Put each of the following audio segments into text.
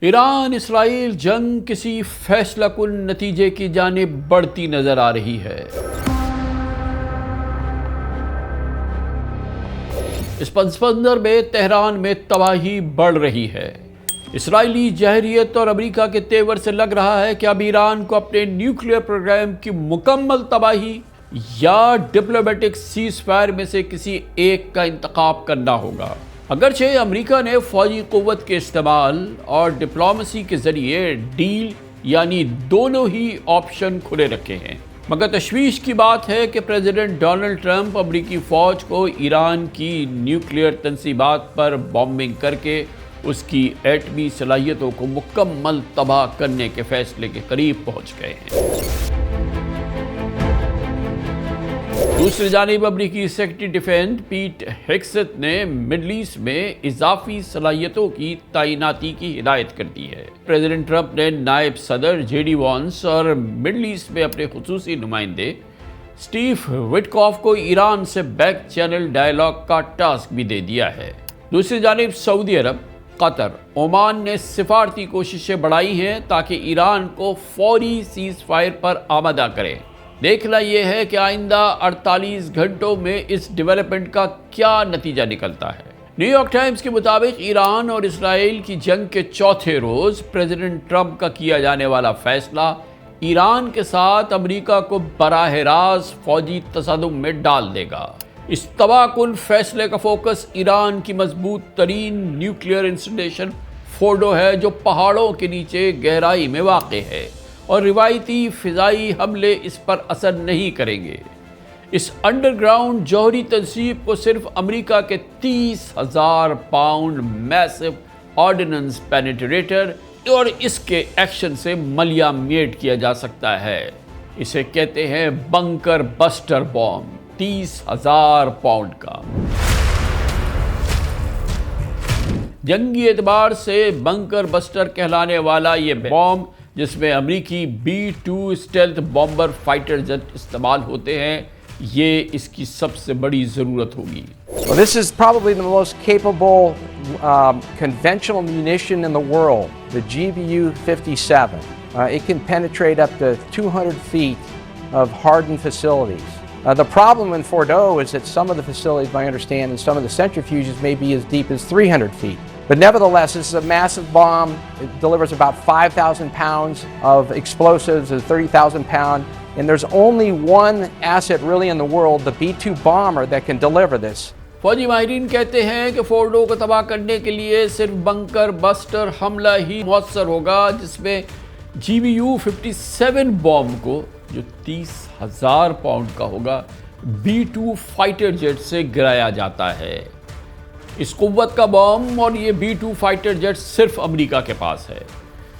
ایران اسرائیل جنگ کسی فیصلہ کن نتیجے کی جانب بڑھتی نظر آ رہی ہے۔ اس پس منظر میں تہران میں تباہی بڑھ رہی ہے۔ اسرائیلی جہریت اور امریکہ کے تیور سے لگ رہا ہے کہ اب ایران کو اپنے نیوکلیئر پروگرام کی مکمل تباہی یا ڈپلومیٹک سیز فائر میں سے کسی ایک کا انتخاب کرنا ہوگا۔ اگرچہ امریکہ نے فوجی قوت کے استعمال اور ڈپلومیسی کے ذریعے ڈیل یعنی دونوں ہی آپشن کھلے رکھے ہیں، مگر تشویش کی بات ہے کہ پریزیڈنٹ ڈونلڈ ٹرمپ امریکی فوج کو ایران کی نیوکلیئر تنصیبات پر بامبنگ کر کے اس کی ایٹمی صلاحیتوں کو مکمل تباہ کرنے کے فیصلے کے قریب پہنچ گئے ہیں۔ دوسری جانب امریکی سیکرٹری ڈیفنس پیٹ ہیگسیت نے مڈل ایسٹ میں اضافی صلاحیتوں کی تعیناتی کی ہدایت کر دی ہے۔ پریزیڈنٹ ٹرمپ نے نائب صدر جے ڈی وانس اور مڈل ایسٹ میں اپنے خصوصی نمائندے اسٹیو وٹکاف کو ایران سے بیک چینل ڈائیلاگ کا ٹاسک بھی دے دیا ہے۔ دوسری جانب سعودی عرب، قطر، عمان نے سفارتی کوششیں بڑھائی ہیں تاکہ ایران کو فوری سیز فائر پر آمادہ کرے۔ دیکھنا یہ ہے کہ آئندہ 48 گھنٹوں میں اس ڈیولپمنٹ کا کیا نتیجہ نکلتا ہے۔ نیو یارک ٹائمز کے مطابق ایران اور اسرائیل کی جنگ کے چوتھے روز پریزیڈنٹ ٹرمپ کا کیا جانے والا فیصلہ ایران کے ساتھ امریکہ کو براہ راست فوجی تصادم میں ڈال دے گا۔ اس تباہ کن فیصلے کا فوکس ایران کی مضبوط ترین نیوکلیئر انسٹالیشن فورڈو ہے، جو پہاڑوں کے نیچے گہرائی میں واقع ہے، اور روایتی فضائی حملے اس پر اثر نہیں کریں گے۔ اس انڈر گراؤنڈ جوہری تنصیب کو صرف امریکہ کے 30,000 پاؤنڈ میسو آرڈیننس پینیٹریٹر اور اس کے ایکشن سے ملیا میٹ کیا جا سکتا ہے۔ اسے کہتے ہیں بنکر بسٹر بام، 30,000 پاؤنڈ کا۔ جنگی اعتبار سے بنکر بسٹر کہلانے والا یہ بام، جس میں امریکی B-2 stealth bomber fighter jet استعمال ہوتے ہیں، یہ اس کی سب سے بڑی ضرورت ہوگی۔ Well, this is probably the most capable conventional munition in the world, the GBU-57. It can penetrate up to 200 feet of hardened facilities. The problem in Fordo is that some of the facilities, I understand, and some of the centrifuges may be as deep as 300 feet. But nevertheless, this is a massive bomb. It delivers about 5,000 pounds of explosives, a 30,000 pound, and there's only one asset really in the world, the B-2 bomber, that can deliver this. فوجی ماہرین کہتے ہیں کہ فورڈو کو تباہ کرنے کے لیے صرف بنکر بسٹر حملہ ہی مؤثر ہوگا، جس میں GBU-57 بام کو، جو 30,000 پاؤنڈ کا ہوگا، B-2 فائٹر جیٹ سے گرایا جاتا ہے۔ اس قوت کا بم اور یہ B-2 فائٹر جیٹ صرف امریکہ کے پاس ہے۔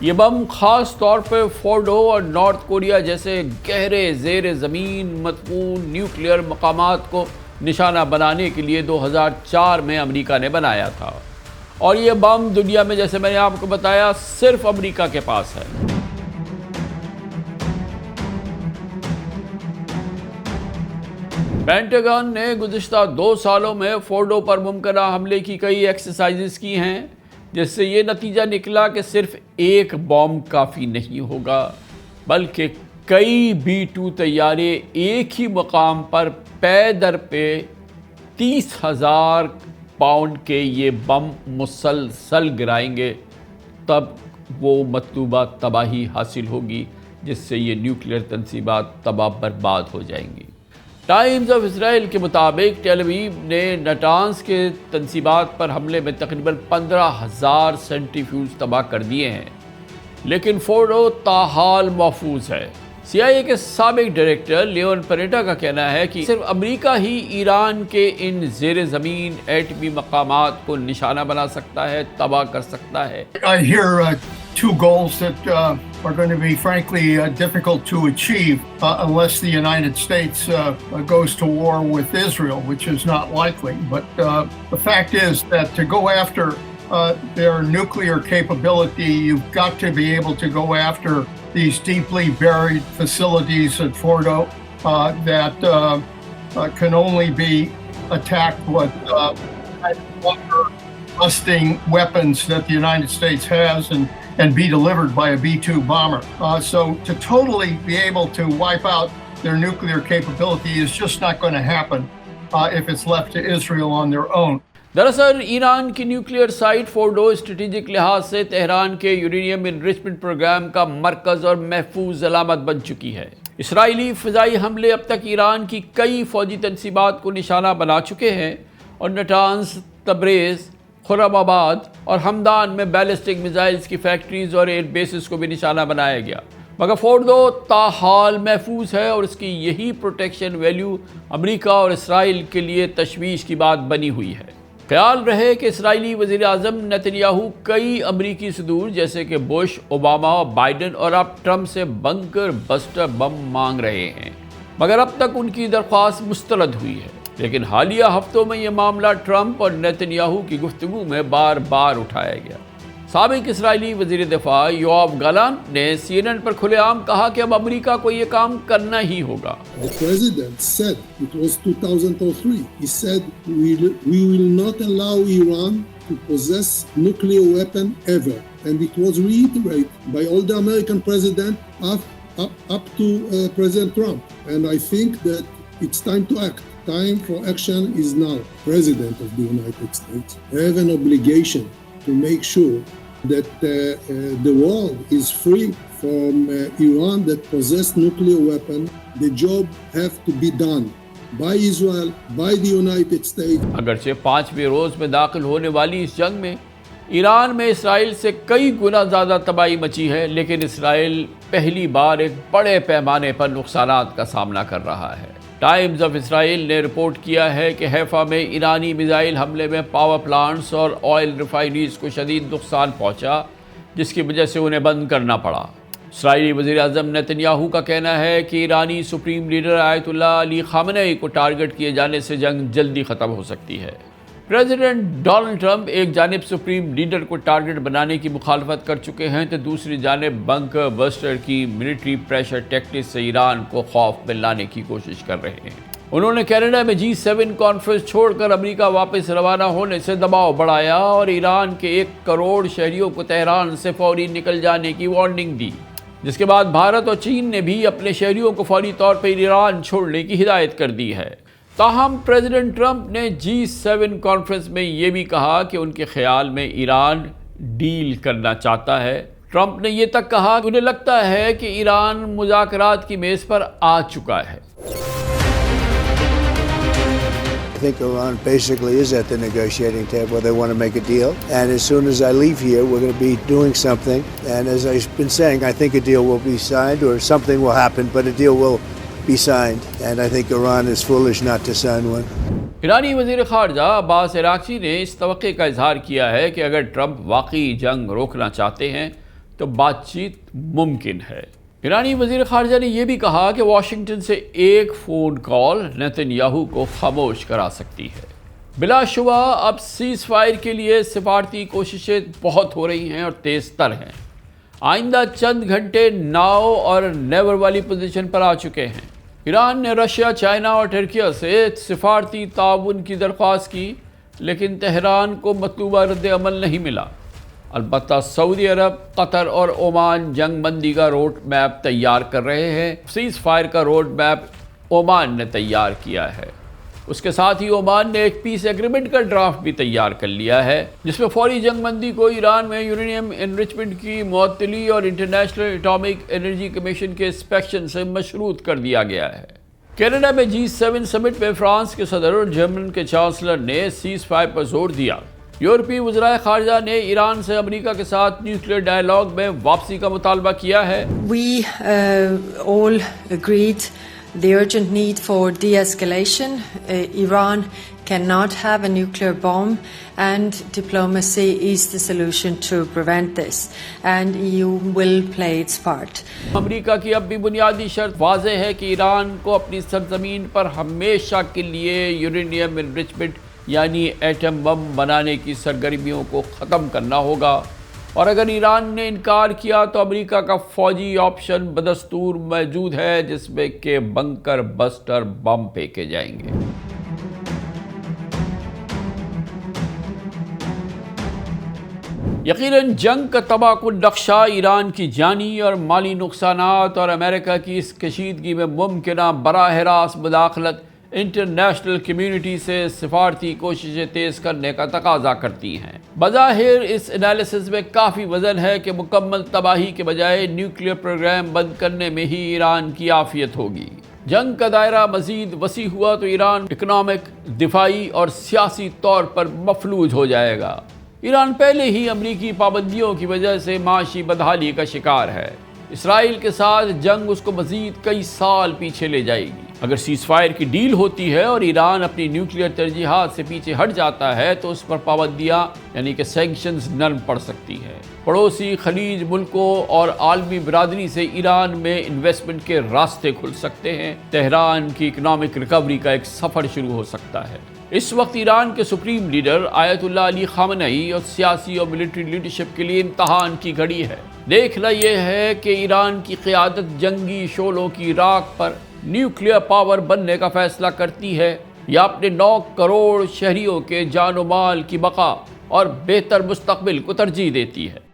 یہ بم خاص طور پہ فورڈو اور نارتھ کوریا جیسے گہرے زیر زمین مدفون نیوکلیئر مقامات کو نشانہ بنانے کے لیے 2004 میں امریکہ نے بنایا تھا، اور یہ بم دنیا میں، جیسے میں نے آپ کو بتایا، صرف امریکہ کے پاس ہے۔ پینٹاگن نے گزشتہ 2 سالوں میں فورڈو پر ممکنہ حملے کی کئی ایکسرسائزز کی ہیں، جس سے یہ نتیجہ نکلا کہ صرف ایک بام کافی نہیں ہوگا، بلکہ کئی B-2 طیارے ایک ہی مقام پر پے در پے 30,000 پاؤنڈ کے یہ بم مسلسل گرائیں گے، تب وہ مطلوبہ تباہی حاصل ہوگی، جس سے یہ نیوکلیئر تنصیبات تباہ برباد ہو جائیں گی۔ ٹائمز آف اسرائیل کے مطابق ٹیل اویو نے نٹانز کے تنصیبات پر حملے میں تقریباً 15,000 سینٹریفیوج تباہ کر دیے ہیں، لیکن فورڈو تاحال محفوظ ہے۔ CIA کے سابق ڈائریکٹر لیون پینیٹا کا کہنا ہے کہ صرف امریکہ ہی ایران کے ان زیر زمین ایٹمی مقامات کو نشانہ بنا سکتا ہے، تباہ کر سکتا ہے۔ I hear two goals that are going to be frankly difficult to achieve unless the United States goes to war with Israel, which is not likely. But the fact is that to go after their nuclear capability, you've got to be able to go after these deeply buried facilities at Fordo that can only be attacked with bunker busting weapons that the United States has, and and be delivered by a B-2 bomber. So to totally be able to wipe out their nuclear capability is just not going to happen if it's left to Israel on their own. دراصل ایران کی nuclear site فورڈو strategic لحاظ سے Tehran کے uranium enrichment programme کا مرکز اور محفوظ علامت بن چکی ہے۔ اسرائیلی فضائی حملے اب تک ایران کی کئی فوجی تنصیبات کو نشانہ بنا چکے ہیں اور نٹانز، تبریز، خرم آباد اور ہمدان میں بیلسٹک میزائلز کی فیکٹریز اور ایئر بیسز کو بھی نشانہ بنایا گیا، مگر فورڈو تاحال محفوظ ہے اور اس کی یہی پروٹیکشن ویلیو امریکہ اور اسرائیل کے لیے تشویش کی بات بنی ہوئی ہے۔ خیال رہے کہ اسرائیلی وزیر اعظم نتنیاہو کئی امریکی صدور جیسے کہ بش، اوباما، بائیڈن اور اب ٹرمپ سے بنکر بسٹر بم مانگ رہے ہیں، مگر اب تک ان کی درخواست مسترد ہوئی ہے۔ لیکن حالیہ ہفتوں میں یہ معاملہ ٹرمپ اور نتنیاہو کی گفتگو میں بار بار اٹھایا گیا۔ سابق اسرائیلی وزیر دفاع یوآف گالانٹ نے CNN پر کھلے عام کہا کہ اب امریکہ کو یہ کام کرنا ہی ہوگا۔ The president said, it was 2003, he said, we will not allow Iran to possess nuclear weapon ever. And it was reiterated by all the American presidents up to President Trump. And I think that it's time to act. Time for action is now. President of the United States have an obligation to make sure that the world is free from Iran that possess nuclear weapon. The job have to be done by Israel, by the United States. اگرچہ 5ویں روز میں داخل ہونے والی اس جنگ میں ایران میں اسرائیل سے کئی گنا زیادہ تباہی مچی ہے، لیکن اسرائیل پہلی بار ایک بڑے پیمانے پر نقصانات کا سامنا کر رہا ہے۔ ٹائمز آف اسرائیل نے رپورٹ کیا ہے کہ حیفا میں ایرانی میزائل حملے میں پاور پلانٹس اور آئل ریفائنریز کو شدید نقصان پہنچا، جس کی وجہ سے انہیں بند کرنا پڑا۔ اسرائیلی وزیر اعظم نتنیاہو کا کہنا ہے کہ ایرانی سپریم لیڈر آیت اللہ علی خامنئی کو ٹارگٹ کیے جانے سے جنگ جلدی ختم ہو سکتی ہے۔ پریزیڈنٹ ڈونلڈ ٹرمپ ایک جانب سپریم لیڈر کو ٹارگٹ بنانے کی مخالفت کر چکے ہیں تو دوسری جانب بنکر بسٹر کی ملٹری پریشر ٹیکٹکس سے ایران کو خوف میں لانے کی کوشش کر رہے ہیں۔ انہوں نے کینیڈا میں G7 کانفرنس چھوڑ کر امریکہ واپس روانہ ہونے سے دباؤ بڑھایا اور ایران کے 1 کروڑ شہریوں کو تہران سے فوری نکل جانے کی وارننگ دی، جس کے بعد بھارت اور چین نے بھی اپنے شہریوں کو فوری طور پر ایران چھوڑنے کی ہدایت کر دی ہے۔ تاہم پریزیڈنٹ ٹرمپ نے G7 کانفرنس میں یہ بھی کہا کہ ان کے خیال میں ایران ڈیل کرنا چاہتا ہے۔ ٹرمپ نے یہ تک کہا کہ انہیں لگتا ہے کہ ایران مذاکرات کی میز پر آ چکا ہے۔ I think Iran basically is at the negotiating table. They want to make a deal. And as soon as I leave here, we're going to be doing something. And as I've been saying, I think a deal will be signed or something will happen, but a deal will be signed. And I think Iran is foolish not to sign one. ایرانی وزیر خارجہ عباس عراقچی نے اس توقع کا اظہار کیا ہے کہ اگر ٹرمپ واقعی جنگ روکنا چاہتے ہیں تو بات چیت ممکن ہے۔ ایرانی وزیر خارجہ نے یہ بھی کہا کہ واشنگٹن سے ایک فون کال نتنیاہو کو خاموش کرا سکتی ہے۔ بلا شبہ اب سیز فائر کے لیے سفارتی کوششیں بہت ہو رہی ہیں اور تیز تر ہیں۔ آئندہ چند گھنٹے ناؤ اور نیور والی پوزیشن پر آ چکے ہیں۔ ایران نے رشیا، چائنا اور ترکیہ سے سفارتی تعاون کی درخواست کی، لیکن تہران کو مطلوبہ رد عمل نہیں ملا۔ البتہ سعودی عرب، قطر اور عمان جنگ بندی کا روڈ میپ تیار کر رہے ہیں۔ سیز فائر کا روڈ میپ عمان نے تیار کیا ہے۔ اس کے ساتھ ہی عمان نے ایک پیس ایگریمنٹ کا ڈرافٹ بھی تیار کر لیا ہے، جس میں فوری جنگ بندی کو ایران میں یورینیم انریچمنٹ کی معطلی اور انٹرنیشنل ایٹامک انرجی کمیشن کے انسپیکشن سے مشروط کر دیا گیا ہے۔ کینیڈا میں G7 سمٹ میں فرانس کے صدر اور جرمن کے چانسلر نے سیز فائر پر زور دیا۔ یورپی وزرائے خارجہ نے ایران سے امریکہ کے ساتھ نیوکلیئر ڈائیلاگ میں واپسی کا مطالبہ کیا ہے۔ We all agreed the urgent need for de-escalation. Iran cannot have a nuclear bomb, and diplomacy is the solution to prevent this, and EU will play its part. امریکہ کی اب بھی بنیادی شرط واضح ہے کہ ایران کو اپنی سرزمین پر ہمیشہ کے لیے یورینیم انریچمنٹ یعنی ایٹم بم بنانے کی سرگرمیوں کو ختم کرنا ہوگا، اور اگر ایران نے انکار کیا تو امریکہ کا فوجی آپشن بدستور موجود ہے، جس میں کہ بنکر بسٹر بم پھینکے جائیں گے۔ یقیناً جنگ کا تباہ کن نقشہ ایران کی جانی اور مالی نقصانات اور امریکہ کی اس کشیدگی میں ممکنہ براہ راست مداخلت انٹرنیشنل کمیونٹی سے سفارتی کوششیں تیز کرنے کا تقاضا کرتی ہیں۔ بظاہر اس انالیسز میں کافی وزن ہے کہ مکمل تباہی کے بجائے نیوکلیئر پروگرام بند کرنے میں ہی ایران کی عافیت ہوگی۔ جنگ کا دائرہ مزید وسیع ہوا تو ایران اکنامک، دفاعی اور سیاسی طور پر مفلوج ہو جائے گا۔ ایران پہلے ہی امریکی پابندیوں کی وجہ سے معاشی بدحالی کا شکار ہے۔ اسرائیل کے ساتھ جنگ اس کو مزید کئی سال پیچھے لے جائے گی۔ اگر سیز فائر کی ڈیل ہوتی ہے اور ایران اپنی نیوکلیئر ترجیحات سے پیچھے ہٹ جاتا ہے تو اس پر پابندیاں یعنی کہ سینکشنز نرم پڑ سکتی ہیں۔ پڑوسی خلیج ملکوں اور عالمی برادری سے ایران میں انویسٹمنٹ کے راستے کھل سکتے ہیں۔ تہران کی اکنامک ریکوری کا ایک سفر شروع ہو سکتا ہے۔ اس وقت ایران کے سپریم لیڈر آیت اللہ علی خامنئی اور سیاسی اور ملٹری لیڈرشپ کے لیے امتحان کی گھڑی ہے۔ دیکھنا یہ ہے کہ ایران کی قیادت جنگی شعلوں کی راکھ پر نیوکلیئر پاور بننے کا فیصلہ کرتی ہے یا اپنے 9 کروڑ شہریوں کے جان و مال کی بقا اور بہتر مستقبل کو ترجیح دیتی ہے۔